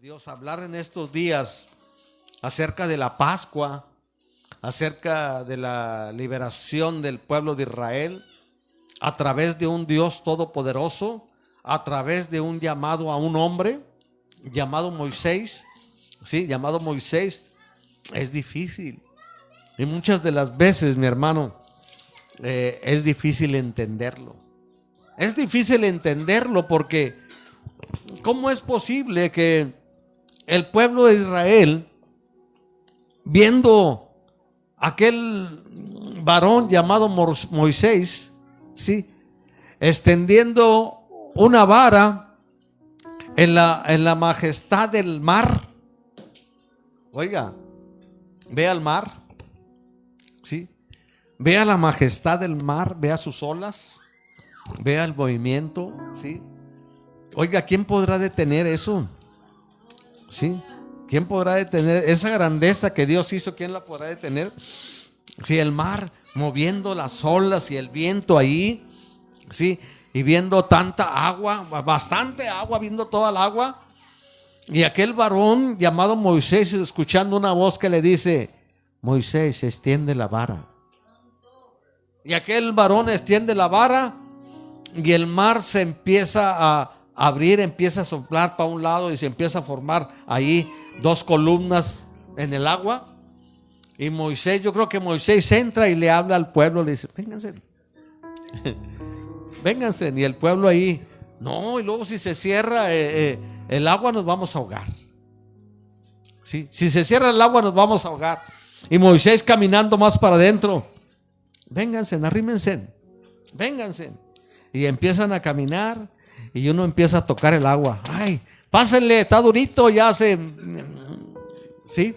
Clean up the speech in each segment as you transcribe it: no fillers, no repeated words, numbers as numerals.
Dios hablar en estos días acerca de la Pascua, acerca de la liberación del pueblo de Israel a través de un Dios todopoderoso, a través de un llamado a un hombre llamado Moisés. Sí, llamado Moisés. Es difícil. Y muchas de las veces, mi hermano, es difícil entenderlo. Es difícil entenderlo porque ¿cómo es posible que el pueblo de Israel, viendo aquel varón llamado Moisés, ¿sí?, extendiendo una vara en la majestad del mar? Oiga, vea el mar, ¿sí? Vea la majestad del mar, vea sus olas, vea el movimiento, ¿sí? Oiga, ¿quién podrá detener eso? ¿Sí? ¿Quién podrá detener esa grandeza que Dios hizo? ¿Quién la podrá detener? Sí, el mar moviendo las olas y el viento ahí, ¿sí? Y viendo tanta agua, bastante agua, viendo toda el agua. Y aquel varón llamado Moisés, escuchando una voz que le dice: Moisés, extiende la vara. Y aquel varón extiende la vara y el mar se empieza a abrir, empieza a soplar para un lado y se empieza a formar ahí dos columnas en el agua. Y Moisés, yo creo que Moisés entra y le habla al pueblo, le dice: vénganse, vénganse. Y el pueblo ahí, no, y luego si se cierra el agua nos vamos a ahogar. ¿Sí? Si se cierra el agua nos vamos a ahogar. Y Moisés caminando más para adentro: vénganse, arrímense, vénganse. Y empiezan a caminar y uno empieza a tocar el agua. Ay, pásenle, está durito, ya se... Sí,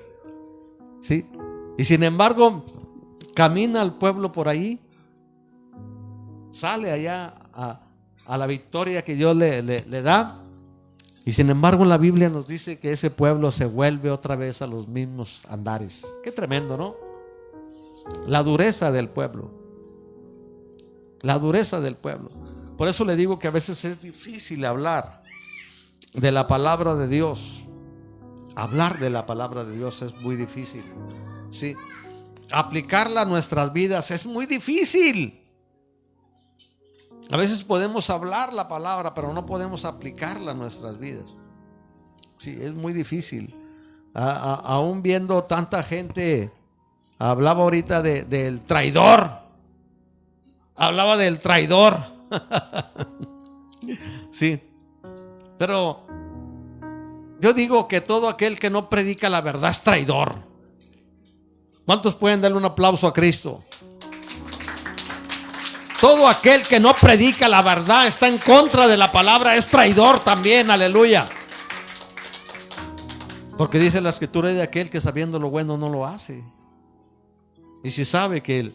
sí. Y sin embargo, camina el pueblo por ahí, sale allá a la victoria que Dios le da. Y sin embargo, la Biblia nos dice que ese pueblo se vuelve otra vez a los mismos andares. Qué tremendo, ¿no? La dureza del pueblo. La dureza del pueblo. Por eso le digo que a veces es difícil hablar de la palabra de Dios. Hablar de la palabra de Dios es muy difícil. ¿Sí? Aplicarla a nuestras vidas es muy difícil. A veces podemos hablar la palabra, pero no podemos aplicarla a nuestras vidas. Sí, es muy difícil. Aún viendo tanta gente, hablaba ahorita del traidor. Hablaba del traidor. Sí. Pero yo digo que todo aquel que no predica la verdad es traidor. ¿Cuántos pueden darle un aplauso a Cristo? Todo aquel que no predica la verdad, está en contra de la palabra, es traidor también, aleluya. Porque dice la escritura de aquel que sabiendo lo bueno no lo hace. Y si sabe que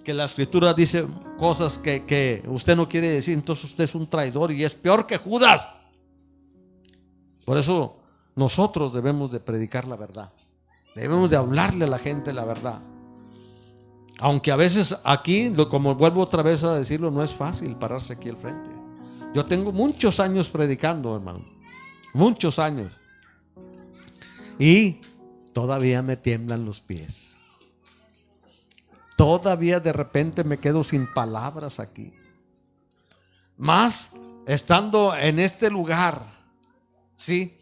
la escritura dice cosas que usted no quiere decir, entonces usted es un traidor y es peor que Judas. Por eso nosotros debemos de predicar la verdad. Debemos de hablarle a la gente la verdad. Aunque a veces aquí, como vuelvo otra vez a decirlo, no es fácil pararse aquí al frente. Yo tengo muchos años predicando, hermano. Muchos años. Y todavía me tiemblan los pies. Todavía de repente me quedo sin palabras aquí. Más estando en este lugar, ¿sí?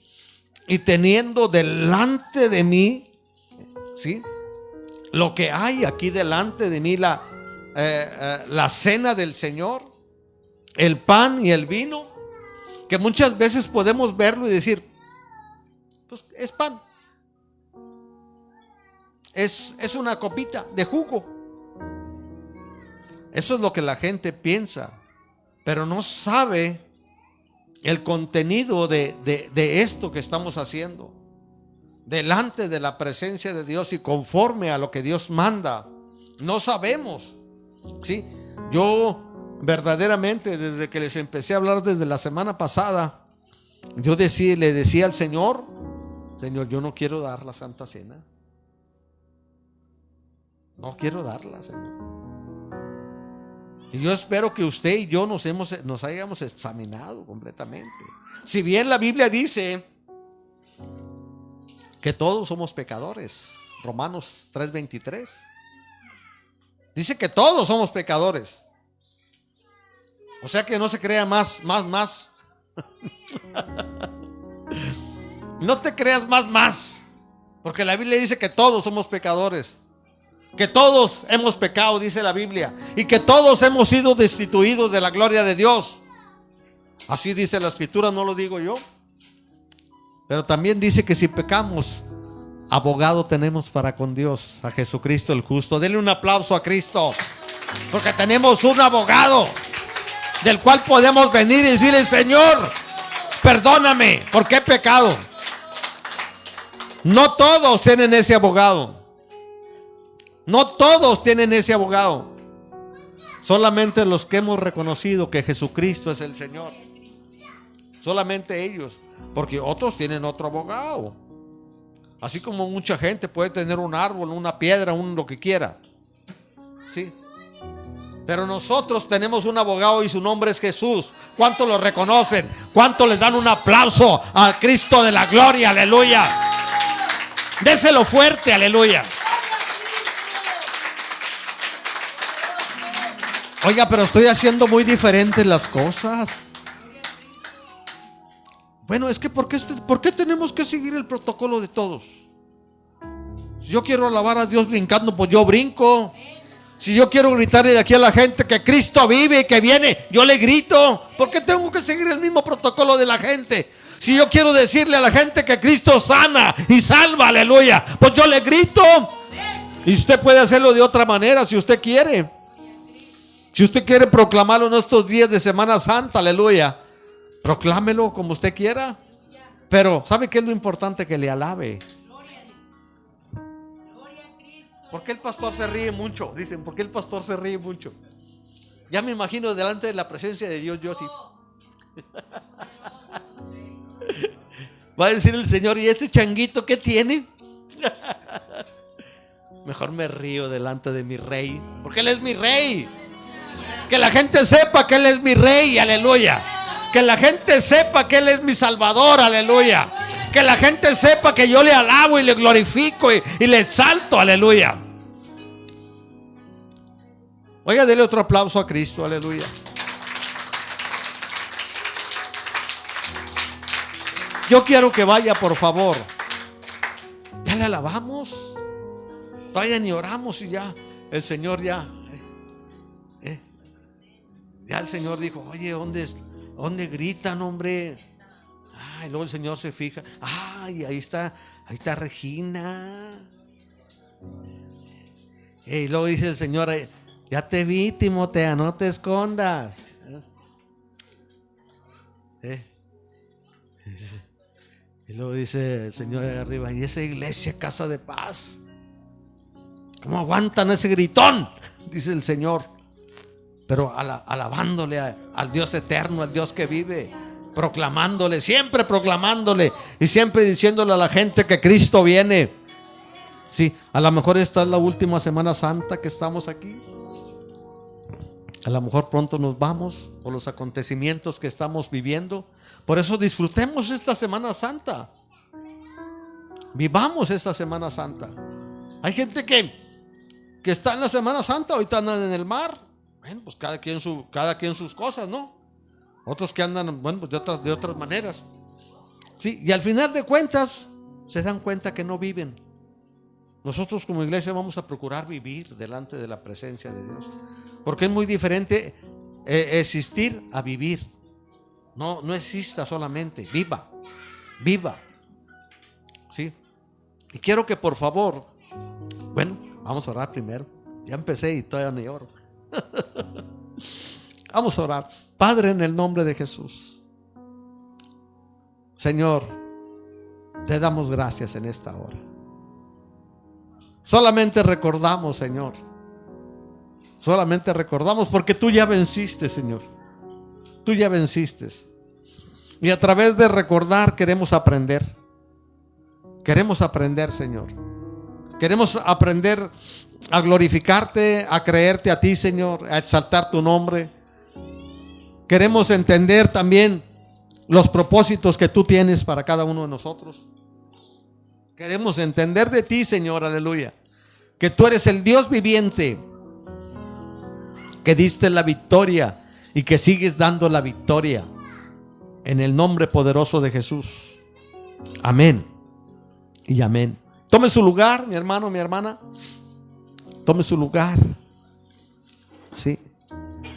Y teniendo delante de mí, ¿sí?, lo que hay aquí delante de mí, la cena del Señor, el pan y el vino, que muchas veces podemos verlo y decir: pues es pan, es una copita de jugo. Eso es lo que la gente piensa, pero no sabe el contenido de esto que estamos haciendo delante de la presencia de Dios y conforme a lo que Dios manda. No sabemos, ¿sí? Yo verdaderamente, desde que les empecé a hablar desde la semana pasada, yo le decía al Señor: Señor, yo no quiero dar la Santa Cena. No quiero darla, Señor. Y yo espero que usted y yo nos hayamos examinado completamente. Si bien la Biblia dice que todos somos pecadores. Romanos 3:23. Dice que todos somos pecadores. O sea que no se crea más. No te creas más. Porque la Biblia dice que todos somos pecadores. Que todos hemos pecado, dice la Biblia. Y que todos hemos sido destituidos de la gloria de Dios. Así dice la Escritura, no lo digo yo. Pero también dice que si pecamos, abogado tenemos para con Dios, a Jesucristo el justo. Denle un aplauso a Cristo, porque tenemos un abogado del cual podemos venir y decirle: Señor, perdóname porque he pecado. No todos tienen ese abogado. No todos tienen ese abogado. Solamente los que hemos reconocido que Jesucristo es el Señor. Solamente ellos. Porque otros tienen otro abogado. Así como mucha gente puede tener un árbol, una piedra, lo que quiera. Sí. Pero nosotros tenemos un abogado y su nombre es Jesús. ¿Cuántos lo reconocen? ¿Cuántos les dan un aplauso al Cristo de la gloria? Aleluya. Déselo fuerte, aleluya. Oiga, pero estoy haciendo muy diferentes las cosas. Bueno, es que ¿por qué tenemos que seguir el protocolo de todos? Si yo quiero alabar a Dios brincando, pues yo brinco. Si yo quiero gritarle de aquí a la gente que Cristo vive y que viene, yo le grito. ¿Por qué tengo que seguir el mismo protocolo de la gente? Si yo quiero decirle a la gente que Cristo sana y salva, aleluya, pues yo le grito. Y usted puede hacerlo de otra manera si usted quiere. Si usted quiere proclamarlo en estos días de Semana Santa, aleluya, proclámelo como usted quiera. Pero ¿sabe qué es lo importante? Que le alabe. ¿Por qué el pastor se ríe mucho? Dicen, ¿por qué el pastor se ríe mucho? Ya me imagino delante de la presencia de Dios, yo sí. Va a decir el Señor: ¿y este changuito qué tiene? Mejor me río delante de mi rey, porque Él es mi rey. Que la gente sepa que Él es mi rey, aleluya. Que la gente sepa que Él es mi salvador, aleluya. Que la gente sepa que yo le alabo y le glorifico y le exalto, aleluya. Oiga, dele otro aplauso a Cristo, aleluya. Yo quiero que vaya, por favor. Ya le alabamos. Todavía ni oramos y ya el Señor ya el Señor dijo: oye, ¿dónde gritan, hombre? Y luego el Señor se fija: ahí está Regina. Y luego dice el Señor: ya te vi, Timotea, no te escondas. Y luego dice el Señor de arriba: y esa iglesia, casa de paz, ¿cómo aguantan ese gritón? Dice el Señor. Pero alabándole al Dios eterno, al Dios que vive, proclamándole, siempre proclamándole y siempre diciéndole a la gente que Cristo viene. Sí, a lo mejor esta es la última Semana Santa que estamos aquí. A lo mejor pronto nos vamos por los acontecimientos que estamos viviendo. Por eso disfrutemos esta Semana Santa. Vivamos esta Semana Santa. Hay gente que está en la Semana Santa, ahorita andan en el mar. Bueno, pues cada quien sus cosas, ¿no? Otros que andan, bueno, pues de otras maneras. Sí, y al final de cuentas se dan cuenta que no viven. Nosotros como iglesia vamos a procurar vivir delante de la presencia de Dios, porque es muy diferente existir a vivir. No exista solamente, viva. ¿Sí? Y quiero que por favor, bueno, vamos a orar primero. Ya empecé y todavía ni oro. Vamos a orar. Padre, en el nombre de Jesús, Señor, te damos gracias en esta hora. Solamente recordamos, Señor. Solamente recordamos porque tú ya venciste, Señor. Tú ya venciste. Y a través de recordar queremos aprender. Queremos aprender, Señor. Queremos aprender a glorificarte, a creerte a ti, Señor, a exaltar tu nombre. Queremos entender también los propósitos que tú tienes para cada uno de nosotros. Queremos entender de ti, Señor, aleluya, que tú eres el Dios viviente, que diste la victoria y que sigues dando la victoria, en el nombre poderoso de Jesús. Amén y amén. Tome su lugar, mi hermano, mi hermana. Tome su lugar. Sí.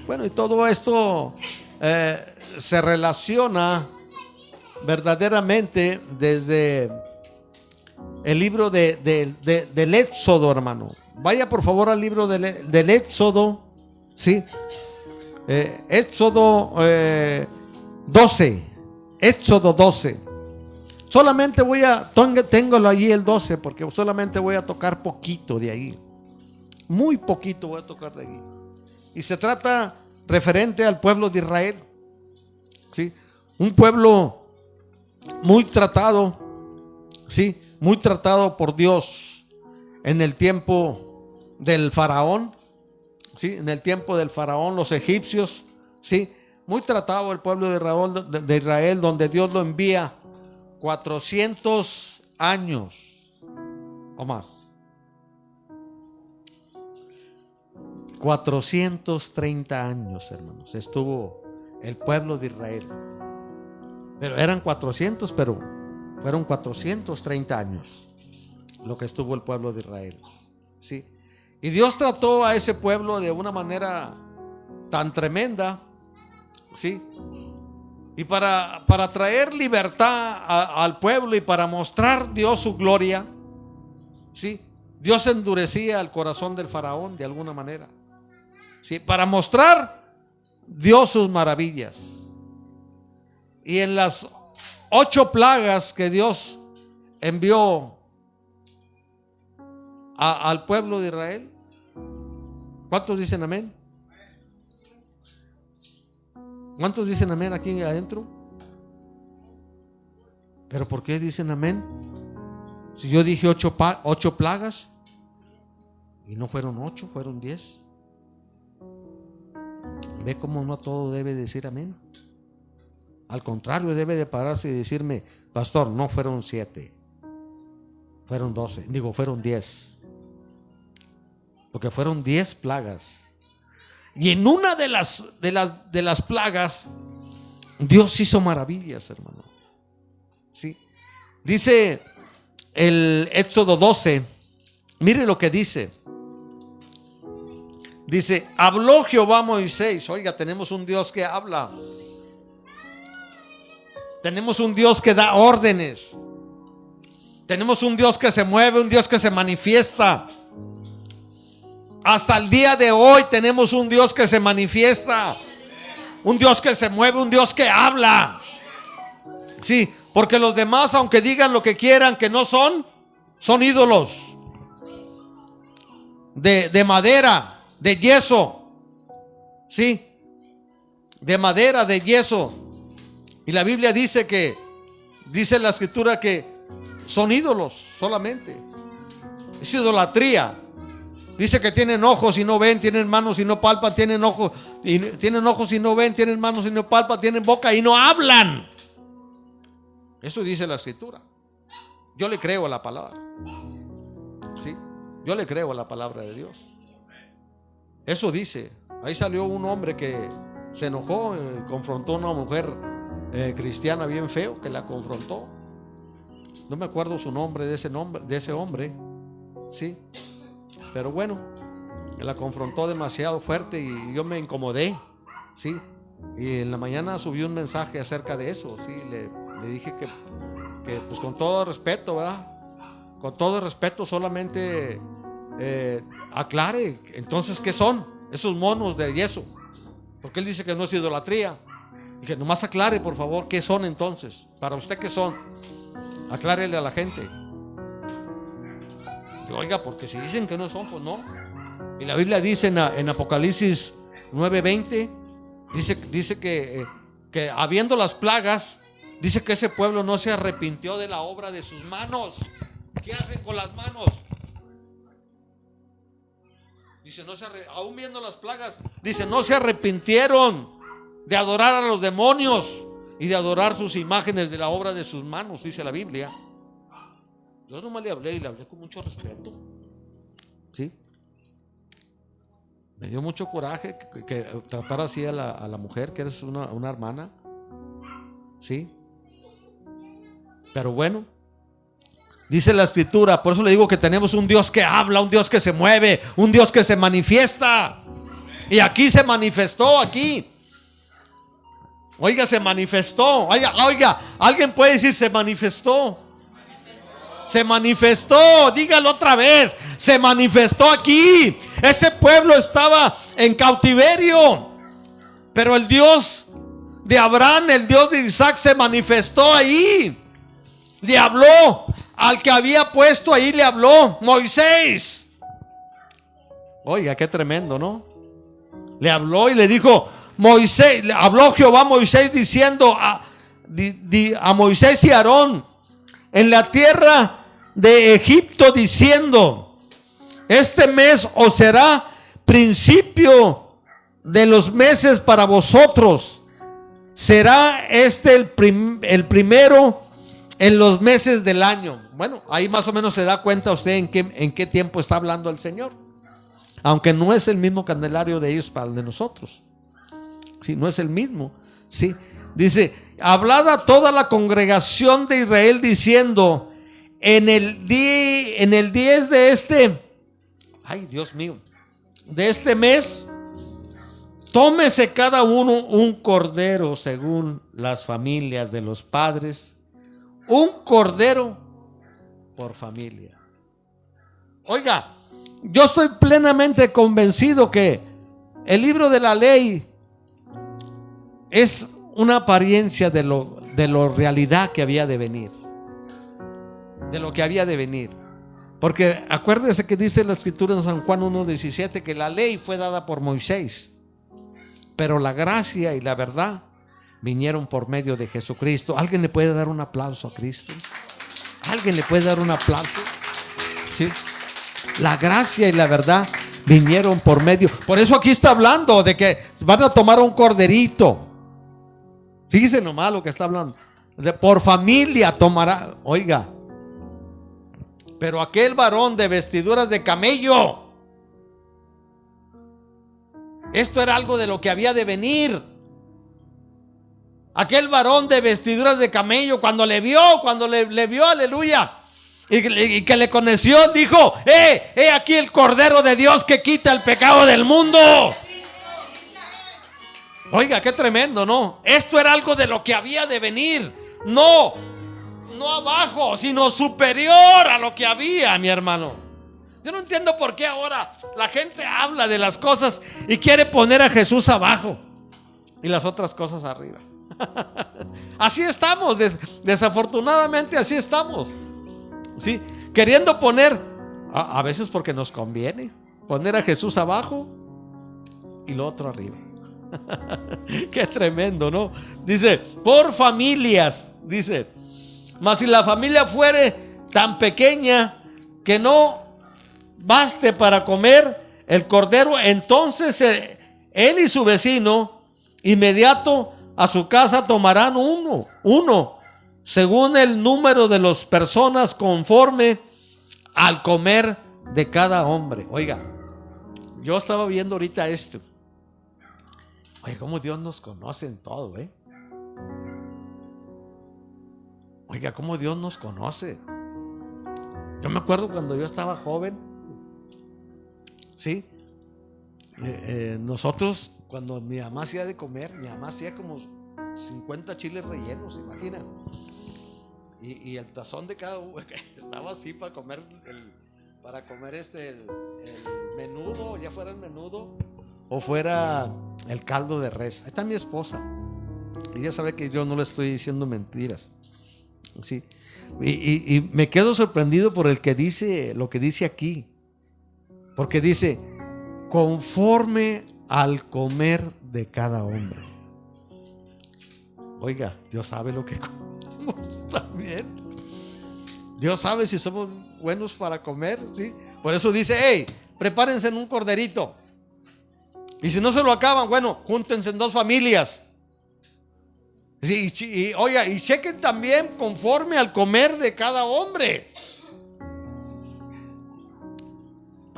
Bueno, y todo esto se relaciona verdaderamente desde el libro del Éxodo, hermano. Vaya por favor al libro del Éxodo. Sí. Éxodo 12. Éxodo 12. Solamente téngalo allí el 12, porque solamente voy a tocar poquito de ahí. Muy poquito voy a tocar de ahí. Y se trata referente al pueblo de Israel. ¿Sí? Un pueblo muy tratado. ¿Sí? Muy tratado por Dios en el tiempo del faraón. ¿Sí? En el tiempo del faraón, los egipcios. ¿Sí? Muy tratado el pueblo de Israel, donde Dios lo envía 400 años o más. 430 años, hermanos, estuvo el pueblo de Israel. Pero eran 400, pero fueron 430 años lo que estuvo el pueblo de Israel. ¿Sí? Y Dios trató a ese pueblo de una manera tan tremenda. ¿Sí? Y para traer libertad al pueblo y para mostrar Dios su gloria, ¿sí? Dios endurecía el corazón del faraón de alguna manera, ¿sí? Para mostrar Dios sus maravillas. Y en las 8 plagas que Dios envió al pueblo de Israel, ¿cuántos dicen amén? ¿Cuántos dicen amén aquí adentro? ¿Pero por qué dicen amén? Si yo dije 8 plagas y no fueron 8, fueron 10. ¿Ve cómo no todo debe decir amén? Al contrario, debe de pararse y decirme: pastor, no fueron 7, fueron 12, fueron 10. Porque fueron 10 plagas. Y en una de las plagas, Dios hizo maravillas, hermano. ¿Sí? Dice el Éxodo 12. Mire lo que dice. Dice: habló Jehová a Moisés. Oiga, tenemos un Dios que habla. Tenemos un Dios que da órdenes. Tenemos un Dios que se mueve, un Dios que se manifiesta. Hasta el día de hoy tenemos un Dios que se manifiesta, un Dios que se mueve, un Dios que habla. Sí, porque los demás, aunque digan lo que quieran, que no son ídolos de madera, de yeso. Sí, de madera, de yeso. Y la Biblia dice la escritura que son ídolos solamente. Es idolatría. Dice que tienen ojos y no ven, tienen manos y no palpan, tienen ojos y no ven, tienen manos y no palpan, tienen boca y no hablan. Eso dice la escritura. Yo le creo a la palabra. ¿Sí? Yo le creo a la palabra de Dios. Eso dice. Ahí salió un hombre que se enojó y confrontó a una mujer cristiana bien feo, que la confrontó. No me acuerdo su nombre, de ese hombre. ¿Sí? Pero bueno, la confrontó demasiado fuerte y yo me incomodé, ¿sí? Y en la mañana subí un mensaje acerca de eso, ¿sí? Le dije que pues con todo respeto, ¿verdad? Con todo respeto, solamente aclare, entonces, ¿qué son esos monos de yeso? Porque él dice que no es idolatría. Y que nomás aclare, por favor, ¿qué son entonces? Para usted, ¿qué son? Aclárele a la gente. Oiga, porque si dicen que no son, pues no. Y la Biblia dice en Apocalipsis 9:20, dice que habiendo las plagas, dice que ese pueblo no se arrepintió de la obra de sus manos. ¿Qué hacen con las manos? Dice, aún viendo las plagas, dice, no se arrepintieron de adorar a los demonios y de adorar sus imágenes de la obra de sus manos, dice la Biblia. Yo nomás le hablé y le hablé con mucho respeto. ¿Sí? Me dio mucho coraje que tratar así a la mujer, que eres una hermana. ¿Sí? Pero bueno, dice la Escritura, por eso le digo que tenemos un Dios que habla, un Dios que se mueve, un Dios que se manifiesta. Y aquí se manifestó, aquí. Oiga, se manifestó. Oiga, alguien puede decir se manifestó. Se manifestó, dígalo otra vez. Se manifestó aquí. Ese pueblo estaba en cautiverio, pero el Dios de Abraham, el Dios de Isaac se manifestó ahí. Le habló al que había puesto ahí, le habló Moisés. Oiga, qué tremendo, ¿no? Le habló y le dijo Moisés, le habló Jehová a Moisés diciendo a Moisés y a Aarón en la tierra de Egipto, diciendo: este mes os será principio de los meses para vosotros. Será este el primero en los meses del año. Bueno, ahí más o menos se da cuenta usted en qué tiempo está hablando el Señor. Aunque no es el mismo candelario de ellos para el de nosotros. Sí, no es el mismo. Sí, dice: hablad a toda la congregación de Israel diciendo: en el 10 de este, ay Dios mío, de este mes, tómese cada uno un cordero según las familias de los padres, un cordero por familia. Oiga, yo estoy plenamente convencido que el libro de la ley es una apariencia de lo realidad que había de venir. De lo que había de venir. Porque acuérdese que dice la Escritura en San Juan 1:17 que la ley fue dada por Moisés, pero la gracia y la verdad vinieron por medio de Jesucristo. ¿Alguien le puede dar un aplauso a Cristo? ¿Alguien le puede dar un aplauso? Sí. La gracia y la verdad vinieron por medio. Por eso aquí está hablando de que van a tomar un corderito. Fíjese nomás lo que está hablando. Por familia tomará. Oiga, pero aquel varón de vestiduras de camello, esto era algo de lo que había de venir. Aquel varón de vestiduras de camello, cuando le vio, aleluya, y que le conoció, dijo: aquí el Cordero de Dios que quita el pecado del mundo. Oiga, qué tremendo, ¿no? Esto era algo de lo que había de venir. No abajo, sino superior a lo que había, mi hermano. Yo no entiendo por qué ahora la gente habla de las cosas y quiere poner a Jesús abajo y las otras cosas arriba. Así estamos, desafortunadamente así estamos. Sí, queriendo poner, a veces porque nos conviene, poner a Jesús abajo y lo otro arriba. Qué tremendo, ¿no? Dice, por familias, dice: mas si la familia fuere tan pequeña que no baste para comer el cordero, entonces él y su vecino inmediato a su casa tomarán uno según el número de las personas, conforme al comer de cada hombre. Oiga, yo estaba viendo ahorita esto. Oye, cómo Dios nos conoce en todo, ¿eh? Oiga, cómo Dios nos conoce. Yo me acuerdo cuando yo estaba joven, ¿sí? Nosotros, cuando mi mamá hacía de comer, mi mamá hacía como 50 chiles rellenos, imagina. Y el tazón de cada uno estaba así para comer el menudo, ya fuera el menudo o fuera el caldo de res. Ahí está mi esposa. Ella sabe que yo no le estoy diciendo mentiras. Sí. Y me quedo sorprendido por lo que dice aquí. Porque dice: conforme al comer de cada hombre. Oiga, Dios sabe lo que comemos también. Dios sabe si somos buenos para comer, ¿sí? Por eso dice: hey, prepárense en un corderito. Y si no se lo acaban, bueno, júntense en 2 familias. Sí, oiga, y chequen también conforme al comer de cada hombre.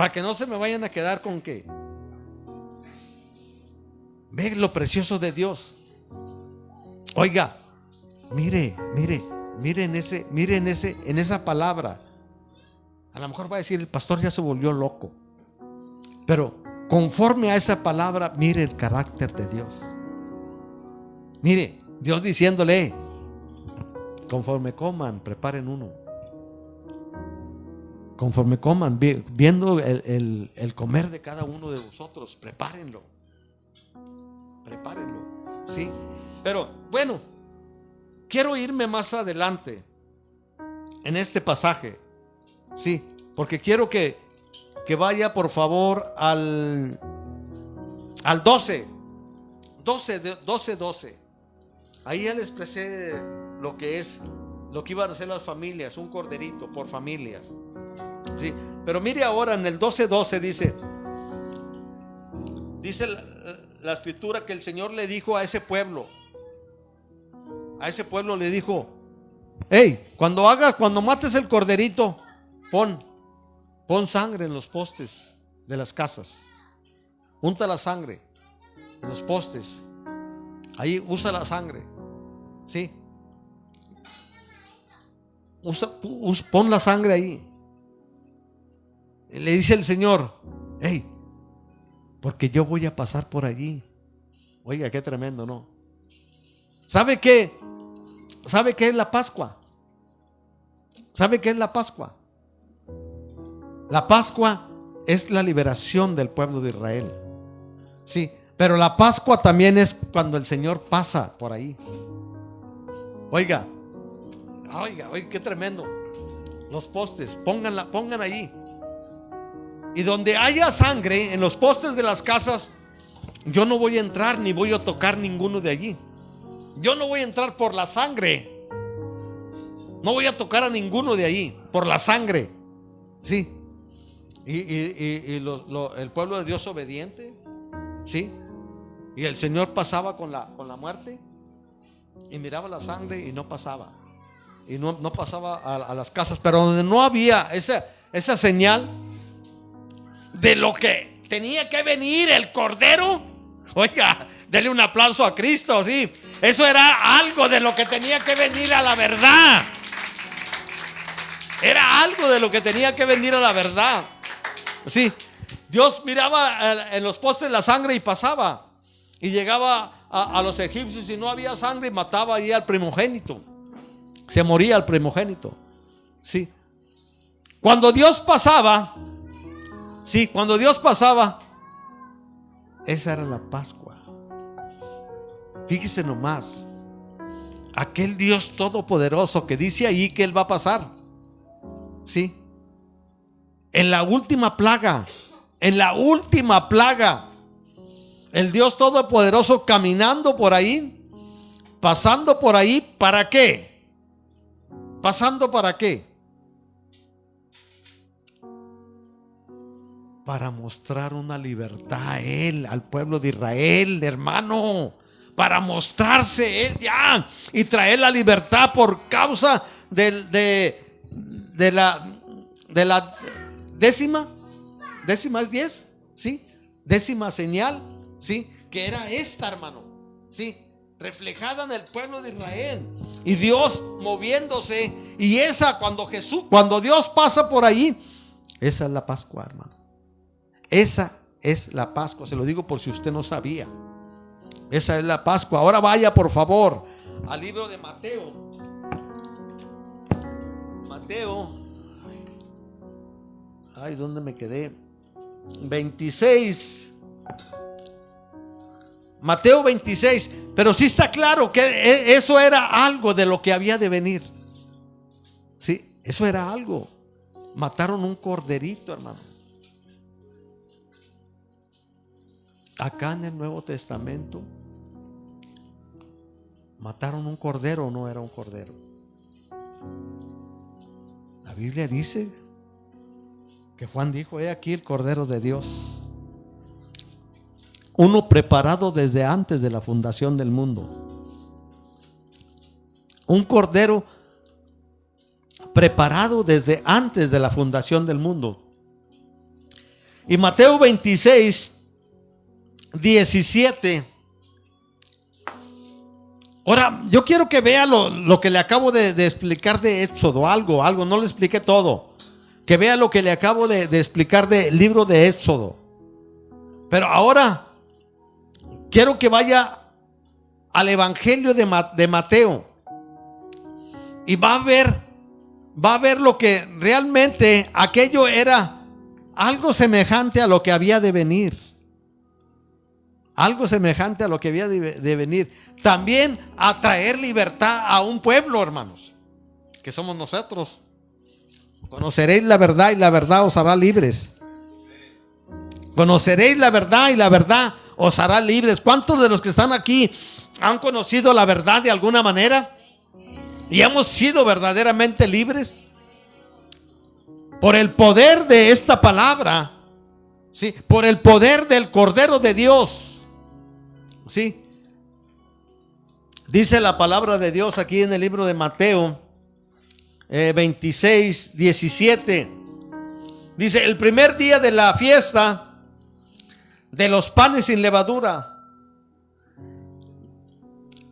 Para que no se me vayan a quedar con que ve lo precioso de Dios. Oiga, mire en esa palabra. A lo mejor va a decir, el pastor ya se volvió loco. Pero conforme a esa palabra, mire el carácter de Dios. Mire, Dios diciéndole, conforme coman, preparen uno. Conforme coman, viendo el comer de cada uno de vosotros, prepárenlo. ¿Sí? Pero bueno, quiero irme más adelante en este pasaje. Sí, porque quiero que vaya por favor al 12. Ahí ya les expresé lo que iban a hacer las familias, un corderito por familia. Sí, pero mire ahora en el 12:12 dice la escritura que el Señor le dijo a ese pueblo le dijo: hey, cuando mates el corderito, pon sangre en los postes de las casas. Unta la sangre en los postes. Ahí usa la sangre. ¿Sí? Pon la sangre ahí. Le dice el Señor: hey, porque yo voy a pasar por allí. Oiga, qué tremendo, ¿no? ¿Sabe qué? ¿Sabe qué es la Pascua? ¿Sabe qué es la Pascua? La Pascua es la liberación del pueblo de Israel. Sí, pero la Pascua también es cuando el Señor pasa por ahí. Oiga, qué tremendo. Los postes, pongan allí. Y donde haya sangre en los postes de las casas, yo no voy a entrar ni voy a tocar ninguno de allí. Yo no voy a entrar por la sangre. No voy a tocar a ninguno de allí por la sangre. Sí. Y el pueblo de Dios obediente. Sí. Y el Señor pasaba con la muerte y miraba la sangre y no pasaba. Y no pasaba a las casas. Pero donde no había esa señal de lo que tenía que venir el Cordero, oiga, denle un aplauso a Cristo, sí. Eso era algo de lo que tenía que venir a la verdad. Era algo de lo que tenía que venir a la verdad. Sí, Dios miraba en los postes la sangre y pasaba. Y llegaba a los egipcios y no había sangre y mataba ahí al primogénito. Se moría el primogénito. Sí. Cuando Dios pasaba, esa era la Pascua. Fíjese nomás, aquel Dios todopoderoso que dice ahí que Él va a pasar. Sí. En la última plaga, el Dios todopoderoso caminando por ahí, pasando por ahí, ¿para qué? ¿Pasando para qué? Para mostrar una libertad a Él, al pueblo de Israel, hermano. Para mostrarse Él ya y traer la libertad por causa de la décima es 10, ¿sí? Décima señal, ¿sí? Que era esta, hermano, ¿sí? Reflejada en el pueblo de Israel y Dios moviéndose. Y cuando Dios pasa por ahí, esa es la Pascua, hermano. Esa es la Pascua, se lo digo por si usted no sabía. Esa es la Pascua. Ahora vaya por favor al libro de Mateo. Ay, ¿dónde me quedé? 26. Mateo 26. Pero sí está claro que eso era algo de lo que había de venir. Sí, eso era algo. Mataron un corderito, hermano. Acá en el Nuevo Testamento mataron un cordero o no era un cordero. La Biblia dice que Juan dijo: he aquí el Cordero de Dios, uno preparado desde antes de la fundación del mundo. Un cordero preparado desde antes de la fundación del mundo. Y Mateo 26, 17. Ahora, yo quiero que vea lo que le acabo de explicar de Éxodo, algo, no le expliqué todo. Que vea lo que le acabo de explicar del libro de Éxodo. Pero ahora quiero que vaya al Evangelio de Mateo y va a ver lo que realmente aquello era algo semejante a lo que había de venir. Algo semejante a lo que había de venir. También a traer libertad a un pueblo, hermanos, que somos nosotros. Conoceréis la verdad y la verdad os hará libres. Conoceréis la verdad y la verdad os hará libres. ¿Cuántos de los que están aquí han conocido la verdad de alguna manera? Y hemos sido verdaderamente libres por el poder de esta palabra, ¿sí? Por el poder del Cordero de Dios, ¿sí? Dice la palabra de Dios aquí en el libro de Mateo 26, 17. Dice: el primer día de la fiesta de los panes sin levadura,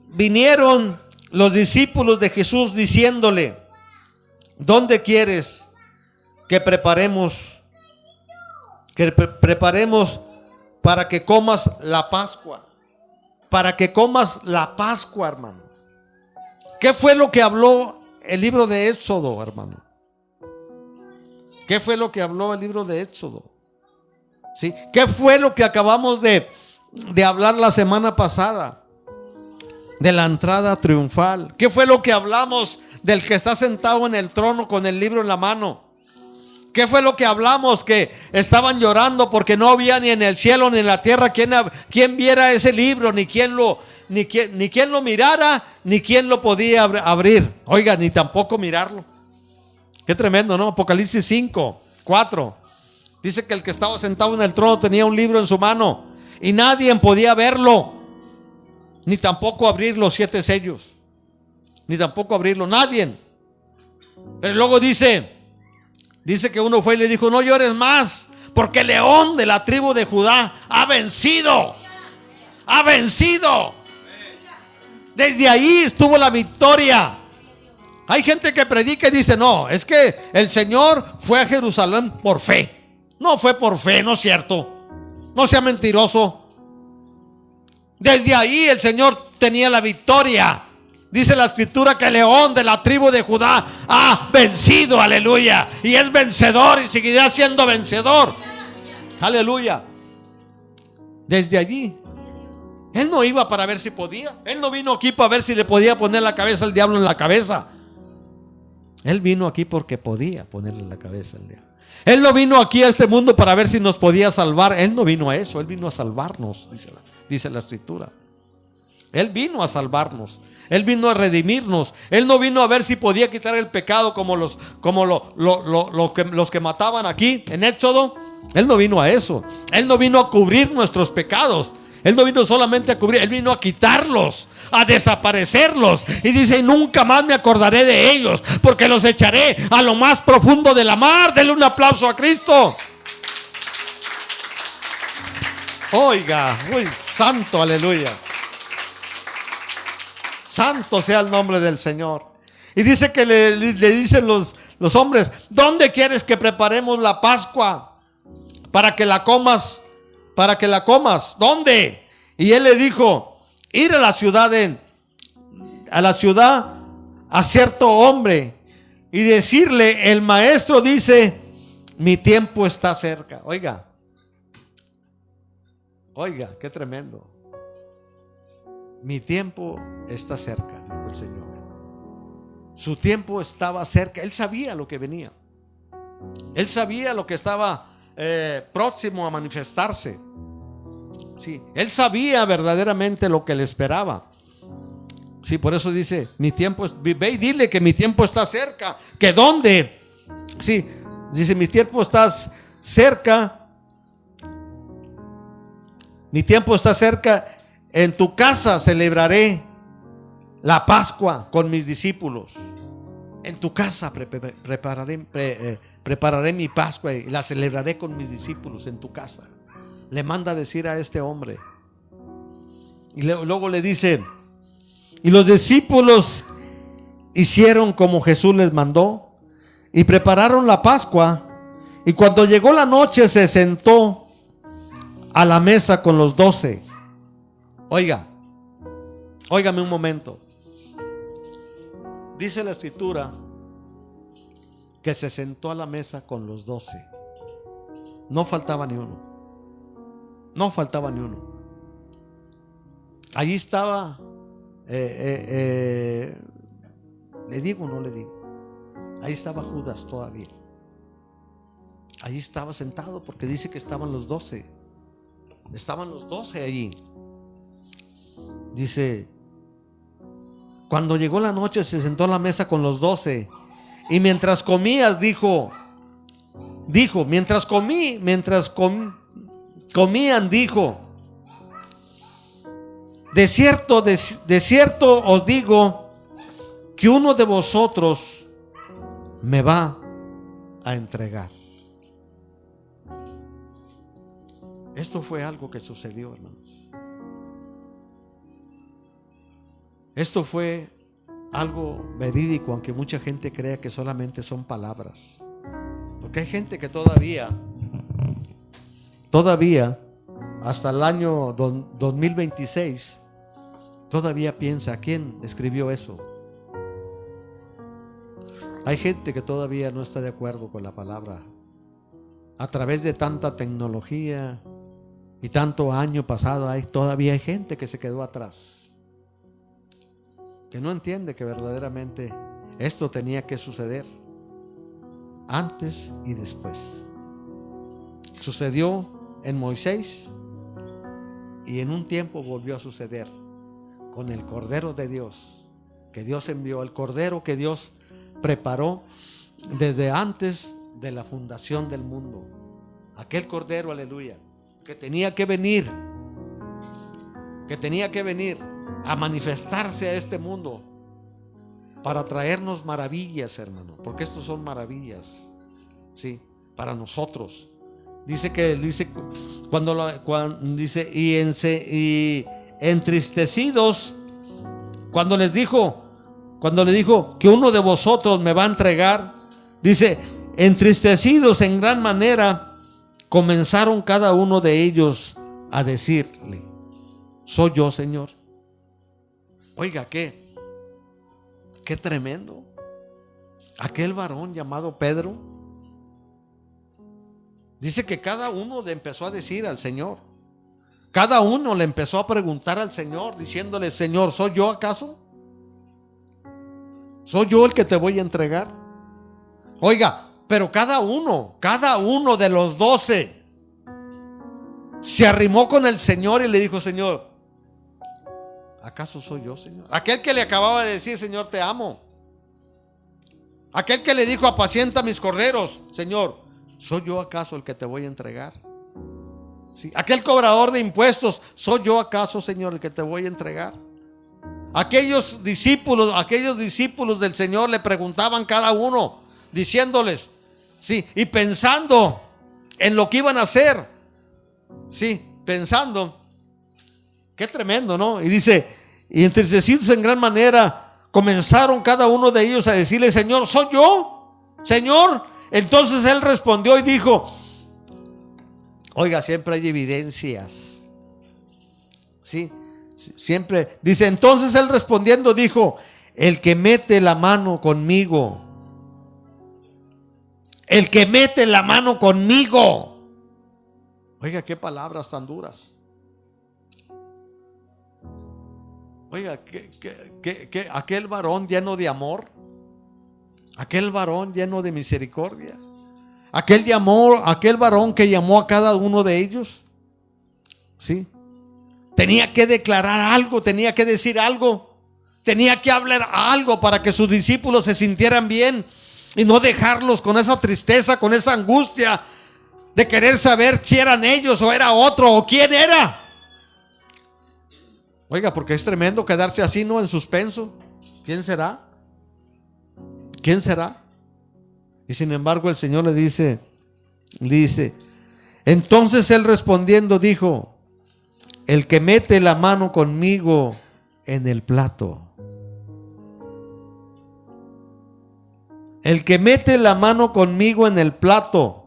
vinieron los discípulos de Jesús diciéndole: ¿dónde quieres que preparemos para que comas la Pascua? Para que comas la Pascua, hermanos. ¿Qué fue lo que habló el libro de Éxodo, hermano? ¿Qué fue lo que habló el libro de Éxodo? ¿Sí? ¿Qué fue lo que acabamos de hablar la semana pasada? De la entrada triunfal. ¿Qué fue lo que hablamos del que está sentado en el trono con el libro en la mano? ¿Qué fue lo que hablamos? Que estaban llorando porque no había ni en el cielo ni en la tierra quien viera ese libro, ni quien lo mirara, ni quien lo podía abrir. Oiga, ni tampoco mirarlo. Qué tremendo, ¿no? Apocalipsis 5, 4. Dice que el que estaba sentado en el trono tenía un libro en su mano y nadie podía verlo, ni tampoco abrir los 7 sellos, ni tampoco abrirlo, nadie. Pero luego dice que uno fue y le dijo: no llores más, porque el león de la tribu de Judá ha vencido. Ha vencido. Desde ahí estuvo la victoria. Hay gente que predica y dice: no, es que el Señor fue a Jerusalén por fe. No fue por fe, no es cierto. No sea mentiroso. Desde ahí el Señor tenía la victoria. Dice la escritura que el león de la tribu de Judá ha vencido, aleluya. Y es vencedor y seguirá siendo vencedor, aleluya. Desde allí él no iba para ver si podía. Él no vino aquí para ver si le podía poner la cabeza al diablo en la cabeza. Él vino aquí porque podía ponerle la cabeza al diablo. Él no vino aquí a este mundo para ver si nos podía salvar. Él no vino a eso. Él vino a salvarnos, dice la escritura. Él vino a salvarnos. Él vino a redimirnos. Él no vino a ver si podía quitar el pecado como los que mataban aquí en Éxodo. Él no vino a eso. Él no vino a cubrir nuestros pecados. Él no vino solamente a cubrir, Él vino a quitarlos, a desaparecerlos. Y dice: nunca más me acordaré de ellos, porque los echaré a lo más profundo de la mar. Denle un aplauso a Cristo. Oiga, uy, santo, aleluya. Santo sea el nombre del Señor. Y dice que le dicen los hombres: ¿dónde quieres que preparemos la Pascua para que la comas? ¿Dónde? Y él le dijo: ir a la ciudad a cierto hombre y decirle: el maestro dice, mi tiempo está cerca. Oiga, qué tremendo. Mi tiempo está cerca, dijo el Señor. Su tiempo estaba cerca. Él sabía lo que venía. Él sabía lo que estaba próximo a manifestarse. Sí, él sabía verdaderamente lo que le esperaba. Sí, por eso dice: mi tiempo ve y dile que mi tiempo está cerca. ¿Que dónde? Sí, dice: mi tiempo está cerca. Mi tiempo está cerca. En tu casa celebraré la Pascua con mis discípulos. En tu casa prepararé prepararé mi Pascua y la celebraré con mis discípulos en tu casa. Le manda a decir a este hombre. Y luego le dice: y los discípulos hicieron como Jesús les mandó y prepararon la Pascua. Y cuando llegó la noche se sentó a la mesa con los 12. Óigame un momento. Dice la Escritura que se sentó a la mesa con los 12. No faltaba ni uno. No faltaba ni uno. Allí estaba, ¿le digo o no le digo? Ahí estaba Judas todavía. Allí estaba sentado porque dice que estaban los 12. Estaban los 12 allí. Dice: cuando llegó la noche se sentó a la mesa con los 12. Y mientras comías, dijo, mientras comían, dijo: de cierto os digo que uno de vosotros me va a entregar. Esto fue algo que sucedió, hermanos. Esto fue algo verídico, aunque mucha gente crea que solamente son palabras. Porque hay gente que todavía hasta el año 2026 todavía piensa: ¿quién escribió eso? Hay gente que todavía no está de acuerdo con la palabra. A través de tanta tecnología y tanto año pasado, todavía hay gente que se quedó atrás, que no entiende que verdaderamente esto tenía que suceder antes y después. Sucedió en Moisés y en un tiempo volvió a suceder con el Cordero de Dios que Dios envió, el Cordero que Dios preparó desde antes de la fundación del mundo. Aquel Cordero, aleluya, que tenía que venir a manifestarse a este mundo para traernos maravillas, hermano, porque estos son maravillas, sí, para nosotros. Dice y entristecidos, cuando le dijo que uno de vosotros me va a entregar, dice: entristecidos en gran manera, comenzaron cada uno de ellos a decirle: ¿soy yo, Señor? Oiga, qué tremendo. Aquel varón llamado Pedro, dice que cada uno le empezó a decir al Señor, cada uno le empezó a preguntar al Señor, diciéndole: Señor, ¿soy yo acaso? ¿Soy yo el que te voy a entregar? Oiga, pero cada uno de los 12 se arrimó con el Señor y le dijo: Señor, ¿acaso soy yo, Señor? Aquel que le acababa de decir: Señor, te amo. Aquel que le dijo: apacienta mis corderos. Señor, ¿soy yo acaso el que te voy a entregar? Sí. Aquel cobrador de impuestos: ¿soy yo acaso, Señor, el que te voy a entregar? Aquellos discípulos del Señor le preguntaban cada uno, diciéndoles, sí, y pensando en lo que iban a hacer, sí, pensando. Qué tremendo, ¿no? Y dice: y entristecidos en gran manera, comenzaron cada uno de ellos a decirle: Señor, ¿soy yo, Señor? Entonces él respondió y dijo, oiga, siempre hay evidencias, sí, siempre. Dice: entonces él respondiendo dijo: el que mete la mano conmigo, el que mete la mano conmigo. Oiga, qué palabras tan duras. Oiga, que aquel varón lleno de amor, aquel varón lleno de misericordia, aquel varón que llamó a cada uno de ellos, ¿sí? Tenía que declarar algo, tenía que decir algo, tenía que hablar algo para que sus discípulos se sintieran bien y no dejarlos con esa tristeza, con esa angustia de querer saber si eran ellos o era otro o quién era. Oiga, porque es tremendo quedarse así, ¿no? En suspenso. ¿Quién será? ¿Quién será? Y sin embargo el Señor le dice, entonces él respondiendo dijo, el que mete la mano conmigo en el plato, el que mete la mano conmigo en el plato,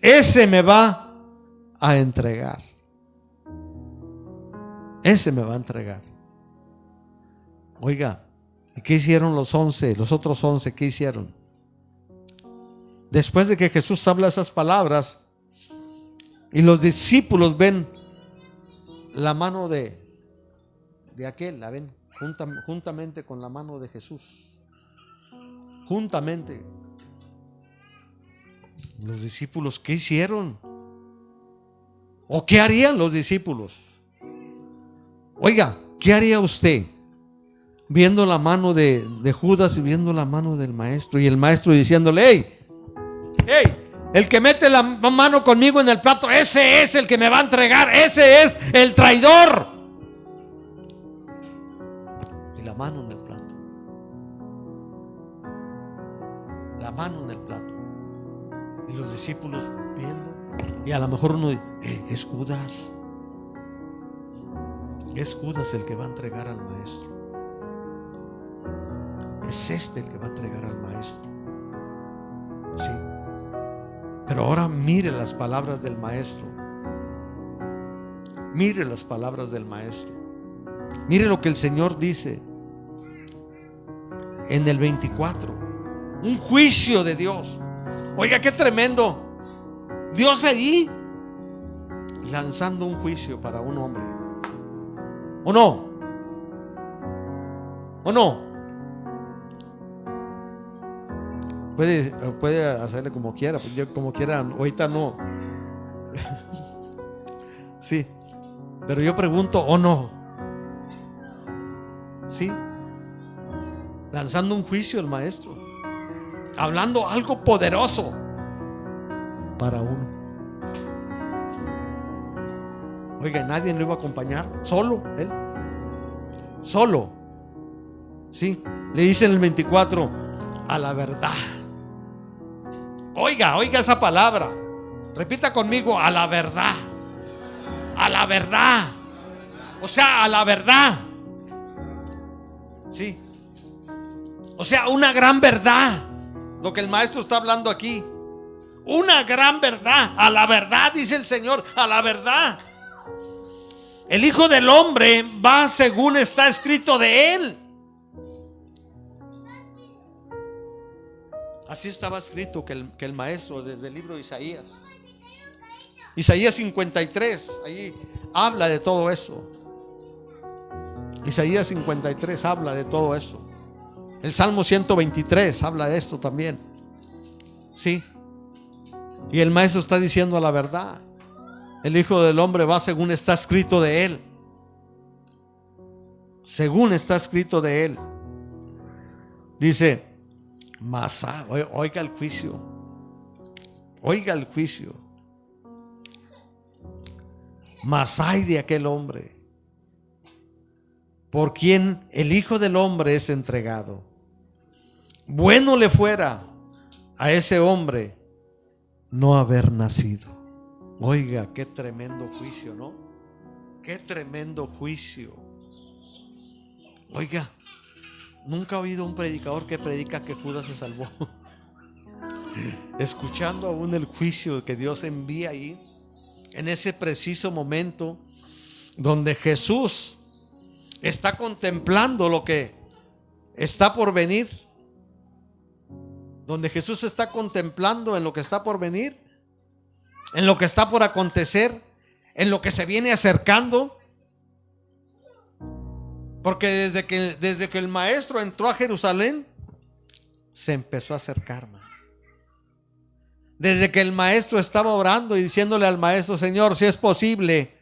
ese me va a entregar. Ese me va a entregar. Oiga, ¿y qué hicieron los otros 11? ¿Qué hicieron? Después de que Jesús habla esas palabras y los discípulos ven la mano de aquel, la ven juntamente con la mano de Jesús. Juntamente. Los discípulos, ¿qué hicieron? ¿O qué harían los discípulos? Oiga, ¿qué haría usted viendo la mano de Judas y viendo la mano del maestro? Y el maestro diciéndole, hey, el que mete la mano conmigo en el plato, ese es el que me va a entregar, ese es el traidor. Y la mano en el plato. La mano en el plato. Y los discípulos viendo. Y a lo mejor uno dice, es Judas. Es Judas el que va a entregar al maestro. Es este el que va a entregar al maestro. Sí. Pero ahora mire las palabras del maestro. Mire las palabras del maestro. Mire lo que el Señor dice en el 24. Un juicio de Dios. Oiga, qué tremendo. Dios ahí lanzando un juicio para un hombre. ¿O no? ¿O no? Puede hacerle como quiera. Yo como quiera, ahorita no. Sí. Pero yo pregunto, ¿o no? Sí. Lanzando un juicio el maestro. Hablando algo poderoso para uno. Oiga, nadie lo iba a acompañar. Solo él. Solo. Sí. Le dice en el 24, a la verdad. Oiga esa palabra. Repita conmigo, a la verdad. A la verdad. O sea, a la verdad. Sí. O sea, una gran verdad. Lo que el maestro está hablando aquí. Una gran verdad. A la verdad, dice el Señor, a la verdad. El Hijo del Hombre va según está escrito de él. Así estaba escrito que el maestro desde el libro de Isaías. Isaías 53, ahí habla de todo eso. Isaías 53 habla de todo eso. El Salmo 123 habla de esto también. Sí. Y el maestro está diciendo la verdad. El Hijo del Hombre va según está escrito de él. Según está escrito de él. Dice, mas oiga el juicio. Oiga el juicio. Mas hay de aquel hombre por quien el Hijo del Hombre es entregado. Bueno le fuera a ese hombre no haber nacido. Oiga, qué tremendo juicio, ¿no? Qué tremendo juicio. Oiga, nunca he oído un predicador que predica que Judas se salvó. Escuchando aún el juicio que Dios envía ahí, en ese preciso momento donde Jesús está contemplando lo que está por venir. Donde Jesús está contemplando en lo que está por venir, en lo que está por acontecer, en lo que se viene acercando. Porque desde que el maestro entró a Jerusalén, se empezó a acercar más. Desde que el maestro estaba orando y diciéndole al maestro, Señor, si es posible,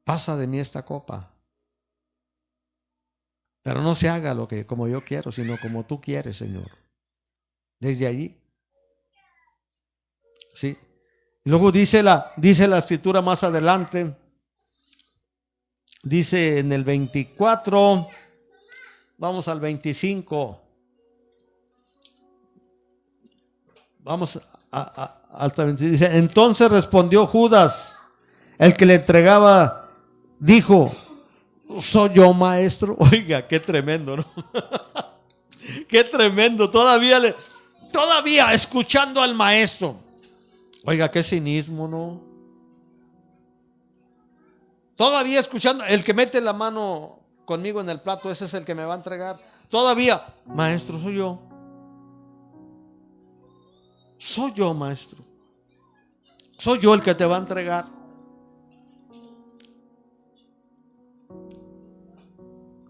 pasa de mí esta copa. Pero no se haga lo que como yo quiero, sino como tú quieres, Señor. Desde allí. Sí. Luego dice la escritura más adelante. Dice en el 24. Vamos al 25. Vamos altamente. Dice, entonces respondió Judas, el que le entregaba, dijo, ¿soy yo, maestro? Oiga, qué tremendo, ¿no? Qué tremendo. Todavía escuchando al maestro. Oiga, qué cinismo, ¿no? Todavía escuchando, el que mete la mano conmigo en el plato, ese es el que me va a entregar. Todavía, maestro, soy yo. Soy yo, maestro. Soy yo el que te va a entregar.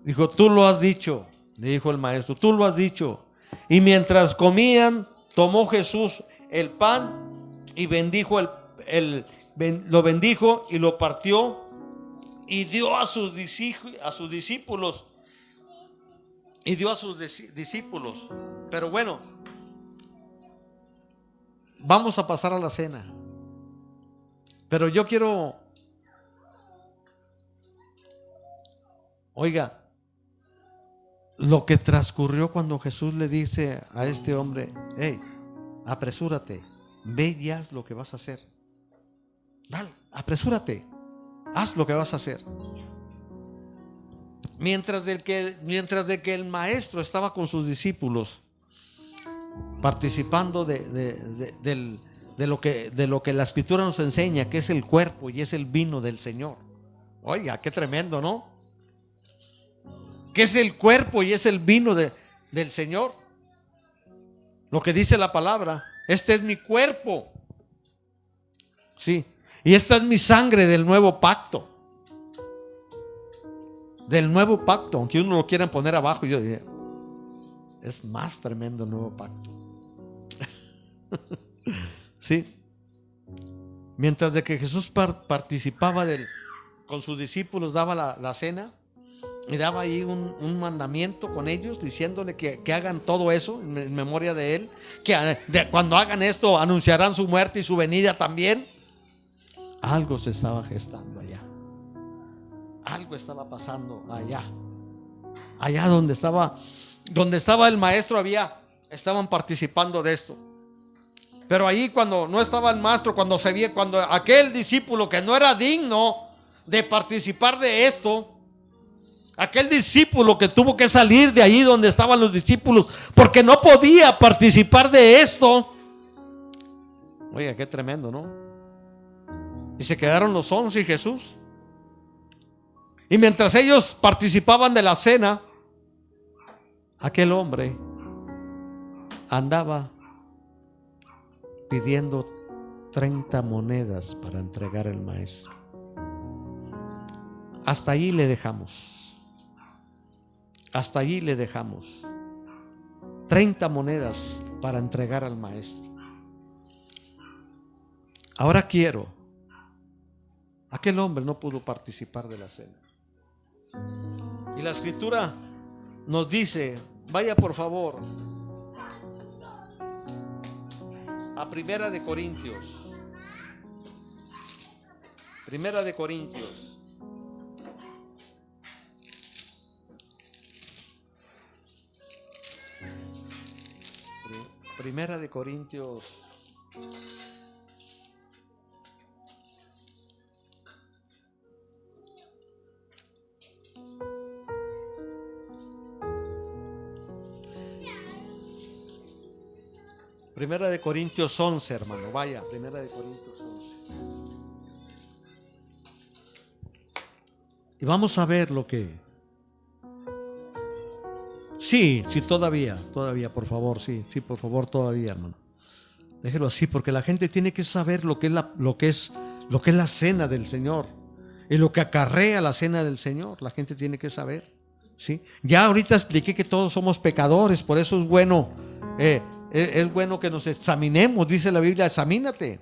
Dijo, tú lo has dicho, le dijo el maestro, tú lo has dicho. Y mientras comían, tomó Jesús el pan y bendijo lo bendijo y lo partió y dio a sus discípulos. Y dio a sus discípulos. Pero bueno, vamos a pasar a la cena. Pero yo quiero, oiga, lo que transcurrió cuando Jesús le dice a este hombre, hey, apresúrate, ve y haz lo que vas a hacer. Dale, apresúrate, haz lo que vas a hacer. Mientras de que el maestro estaba con sus discípulos participando de lo que la escritura nos enseña, que es el cuerpo y es el vino del Señor. Oiga, qué tremendo, ¿no? Que es el cuerpo y es el vino del Señor. Lo que dice la palabra, este es mi cuerpo. Sí, y esta es mi sangre del nuevo pacto. Del nuevo pacto, aunque uno lo quieran poner abajo, yo diría, es más tremendo el nuevo pacto. Sí. Mientras de que Jesús participaba con sus discípulos, daba la cena y daba ahí un mandamiento con ellos, diciéndole que hagan todo eso en memoria de Él, que cuando hagan esto anunciarán su muerte y su venida también. Algo se estaba gestando allá. Algo estaba pasando allá donde estaba el maestro, estaban participando de esto. Pero ahí cuando no estaba el maestro, cuando aquel discípulo que no era digno de participar de esto, aquel discípulo que tuvo que salir de ahí donde estaban los discípulos porque no podía participar de esto. Oiga, qué tremendo, ¿no? Y se quedaron los 11 y Jesús. Y mientras ellos participaban de la cena, aquel hombre andaba pidiendo 30 monedas para entregar al maestro. Hasta allí le dejamos. Hasta allí le dejamos. 30 monedas para entregar al maestro. Ahora aquel hombre no pudo participar de la cena. Y la escritura nos dice, vaya por favor a Primera de Corintios. Primera de Corintios. Primera de Corintios. Primera de Corintios 11, hermano. Vaya, Primera de Corintios 11. Y vamos a ver lo que... Sí, todavía, por favor, sí, por favor, todavía, hermano. Déjelo así, porque la gente tiene que saber lo que es la cena del Señor y lo que acarrea la cena del Señor. La gente tiene que saber, ¿sí? Ya ahorita expliqué que todos somos pecadores, por eso es bueno que nos examinemos. Dice la Biblia, examínate.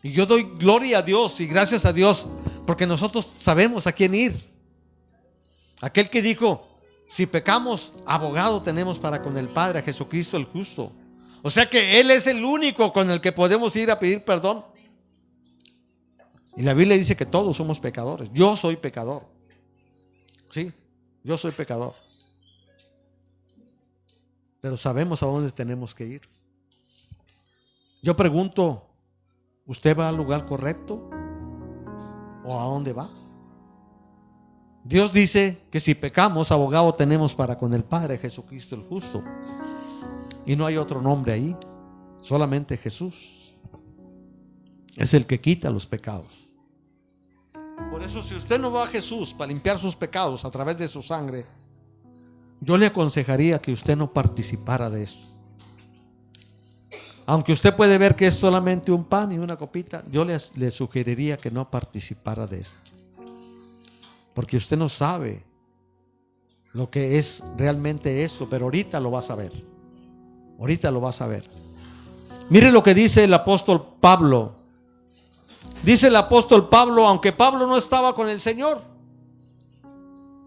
Y yo doy gloria a Dios y gracias a Dios, porque nosotros sabemos a quién ir. Aquel que dijo, si pecamos, abogado tenemos para con el Padre, a Jesucristo el justo. O sea que Él es el único con el que podemos ir a pedir perdón. Y la Biblia dice que todos somos pecadores. Yo soy pecador. Sí, yo soy pecador. Pero sabemos a dónde tenemos que ir. Yo pregunto, ¿usted va al lugar correcto? ¿O a dónde va? Dios dice que si pecamos, abogado tenemos para con el Padre, Jesucristo el justo. Y no hay otro nombre ahí, solamente Jesús. Es el que quita los pecados. Por eso, si usted no va a Jesús para limpiar sus pecados a través de su sangre, yo le aconsejaría que usted no participara de eso. Aunque usted puede ver que es solamente un pan y una copita, yo le sugeriría que no participara de esto. Porque usted no sabe lo que es realmente eso, pero ahorita lo va a saber. Ahorita lo va a saber. Mire lo que dice el apóstol Pablo. Dice el apóstol Pablo, aunque Pablo no estaba con el Señor.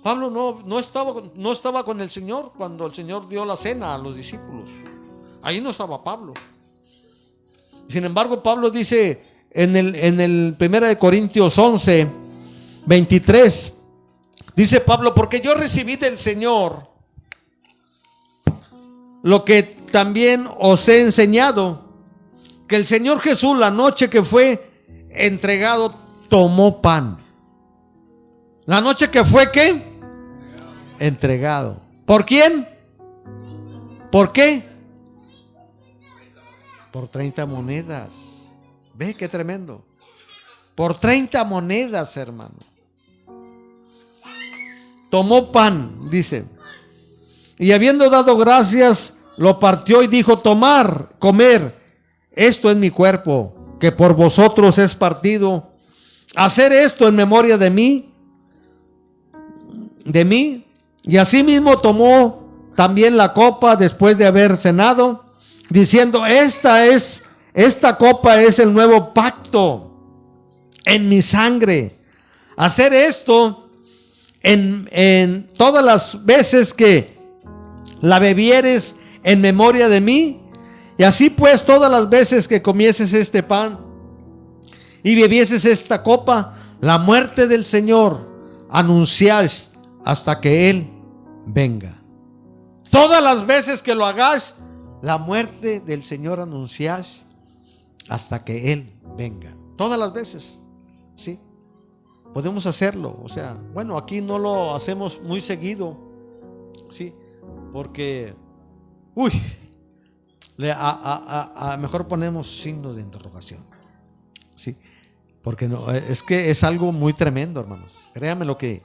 Pablo no estaba con el Señor cuando el Señor dio la cena a los discípulos. Ahí no estaba Pablo. Sin embargo, Pablo dice en el 1 Corintios 11, 23, dice Pablo, porque yo recibí del Señor lo que también os he enseñado, que el Señor Jesús, la noche que fue entregado, tomó pan. La noche que fue, ¿qué? Entregado. ¿Por quién? ¿Por qué? Por 30 monedas. Ve qué tremendo. Por 30 monedas, hermano. Tomó pan, dice. Y habiendo dado gracias, lo partió y dijo: tomar, comer, esto es mi cuerpo, que por vosotros es partido. Hacer esto en memoria de mí. Y asimismo tomó también la copa después de haber cenado, diciendo: esta copa es el nuevo pacto en mi sangre. Hacer esto en todas las veces que la bebieres en memoria de mí. Y así pues, todas las veces que comieses este pan y bebieses esta copa, la muerte del Señor anunciáis hasta que Él venga. Todas las veces que lo hagáis, la muerte del Señor anunciáis hasta que Él venga. Todas las veces, ¿sí? Podemos hacerlo. O sea, bueno, aquí no lo hacemos muy seguido, ¿sí? Porque, mejor ponemos signos de interrogación, ¿sí? Porque no, es que es algo muy tremendo, hermanos. Créanme lo que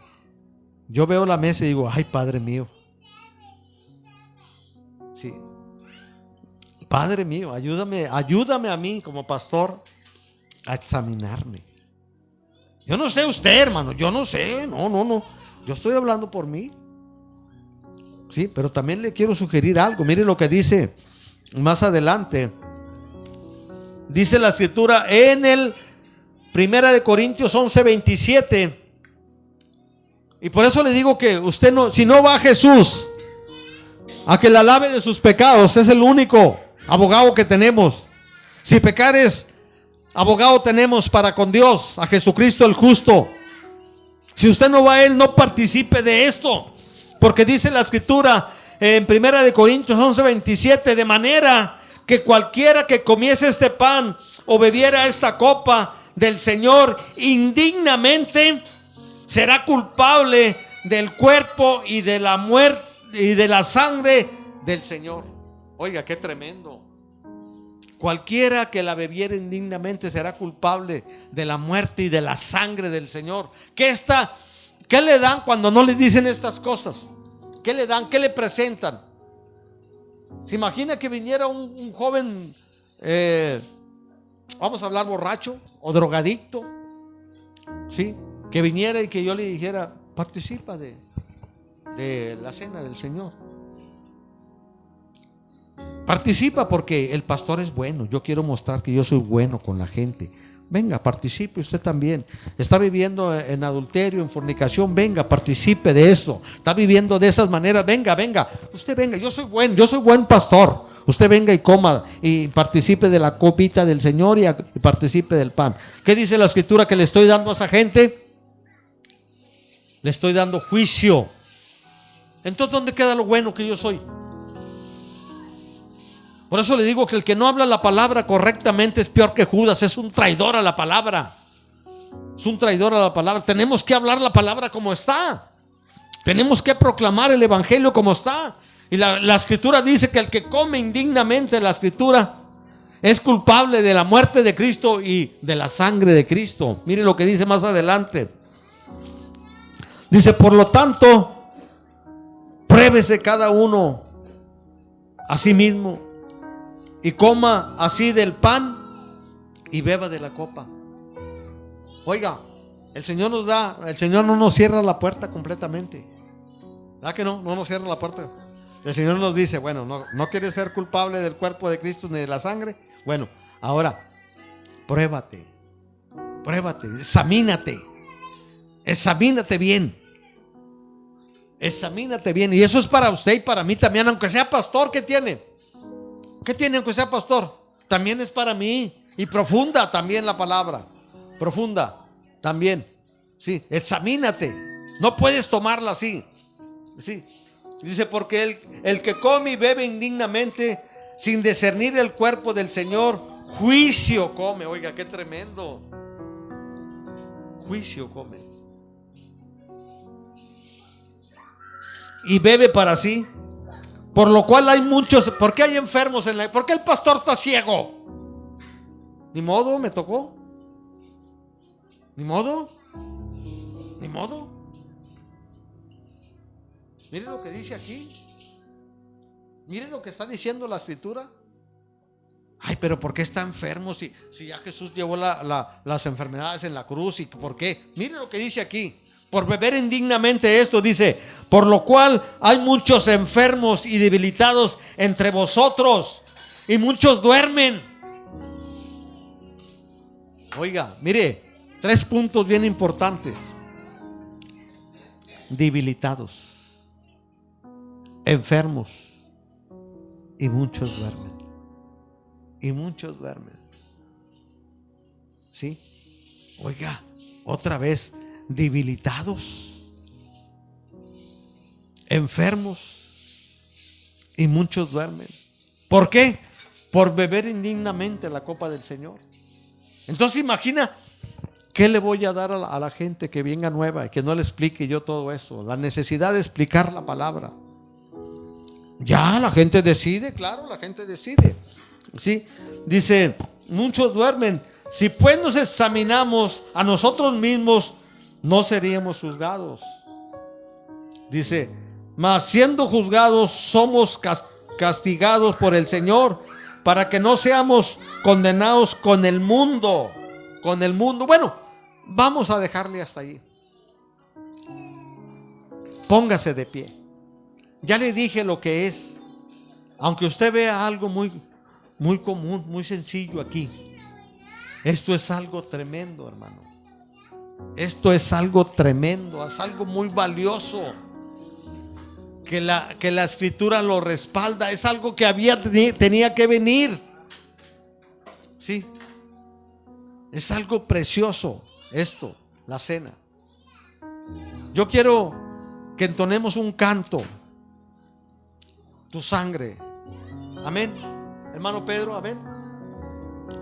yo veo la mesa y digo: ay, Padre mío. Sí. Padre mío, ayúdame a mí como pastor a examinarme. Yo no sé usted, hermano, yo no sé, no. Yo estoy hablando por mí. Sí, pero también le quiero sugerir algo. Mire lo que dice más adelante. Dice la escritura en el 1 Corintios 11, 27. Y por eso le digo que usted no, si no va a Jesús a que la lave de sus pecados, es el único abogado que tenemos. Si pecares, abogado tenemos para con Dios, a Jesucristo el justo. Si usted no va a Él, no participe de esto, porque dice la escritura en 1 Corintios 11, 27, de manera que cualquiera que comiese este pan o bebiera esta copa del Señor indignamente, será culpable del cuerpo y de la muerte y de la sangre del Señor. Oiga, qué tremendo. Cualquiera que la bebiera indignamente será culpable de la muerte y de la sangre del Señor. ¿Qué le dan cuando no le dicen estas cosas? ¿Qué le dan? ¿Qué le presentan? ¿Se imagina que viniera un joven, vamos a hablar, borracho o drogadicto? ¿Sí? Que viniera y que yo le dijera: participa de la cena del Señor. Participa porque el pastor es bueno. Yo quiero mostrar que yo soy bueno con la gente. Venga, participe usted también. Está viviendo en adulterio, en fornicación. Venga, participe de eso. Está viviendo de esas maneras. Venga. Usted venga, yo soy buen pastor. Usted venga y coma y participe de la copita del Señor y participe del pan. ¿Qué dice la escritura que le estoy dando a esa gente? Le estoy dando juicio. Entonces, ¿dónde queda lo bueno que yo soy? Por eso le digo que el que no habla la palabra correctamente es peor que Judas, es un traidor a la palabra. Es un traidor a la palabra. Tenemos que hablar la palabra como está. Tenemos que proclamar el evangelio como está. Y la escritura dice que el que come indignamente, la escritura, es culpable de la muerte de Cristo y de la sangre de Cristo. Mire lo que dice más adelante. Dice, por lo tanto, pruébese cada uno a sí mismo y coma así del pan y beba de la copa. Oiga, el Señor no nos cierra la puerta completamente. ¿Verdad que no? No nos cierra la puerta. El Señor nos dice, bueno, no quieres ser culpable del cuerpo de Cristo ni de la sangre. Bueno, ahora, pruébate, examínate bien. Examínate bien. Y eso es para usted y para mí también, aunque sea pastor. ¿Qué tiene? ¿Qué tiene aunque sea pastor? También es para mí. Y profunda también la palabra. Profunda también. Sí, examínate. No puedes tomarla así. Sí. Dice, porque el que come y bebe indignamente, sin discernir el cuerpo del Señor, juicio come. Oiga, qué tremendo. Juicio come. Y bebe para sí. Por lo cual hay muchos. ¿Por qué hay enfermos ¿por qué el pastor está ciego? Ni modo, me tocó. Ni modo. Mire lo que dice aquí. Mire lo que está diciendo la escritura. Ay, pero ¿por qué está enfermo si ya Jesús llevó las enfermedades en la cruz? ¿Y por qué? Mire lo que dice aquí. Por beber indignamente esto, dice, por lo cual hay muchos enfermos y debilitados entre vosotros, y muchos duermen. Oiga, mire, 3 puntos bien importantes. Debilitados, enfermos, y muchos duermen. ¿Sí? Oiga, otra vez, debilitados, enfermos, y muchos duermen. ¿Por qué? Por beber indignamente la copa del Señor. Entonces imagina, ¿qué le voy a dar a la gente que venga nueva y que no le explique yo todo eso? La necesidad de explicar la palabra. Ya la gente decide, claro, la gente decide. ¿Sí? Dice, muchos duermen. Si pues nos examinamos a nosotros mismos, no seríamos juzgados. Dice, mas siendo juzgados somos castigados por el Señor, para que no seamos condenados con el mundo. Bueno, vamos a dejarle hasta ahí. Póngase de pie. Ya le dije lo que es. Aunque usted vea algo muy común, muy sencillo aquí, esto es algo tremendo, hermano. Esto es algo tremendo, es algo muy valioso, que la escritura lo respalda. Es algo que tenía que venir. Sí, es algo precioso esto, la cena. Yo quiero que entonemos un canto. Tu sangre. Amén. Hermano Pedro, amén.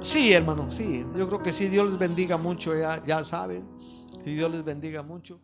Sí, hermano, sí. Yo creo que sí. Dios les bendiga mucho. Ya saben. Si Dios les bendiga mucho.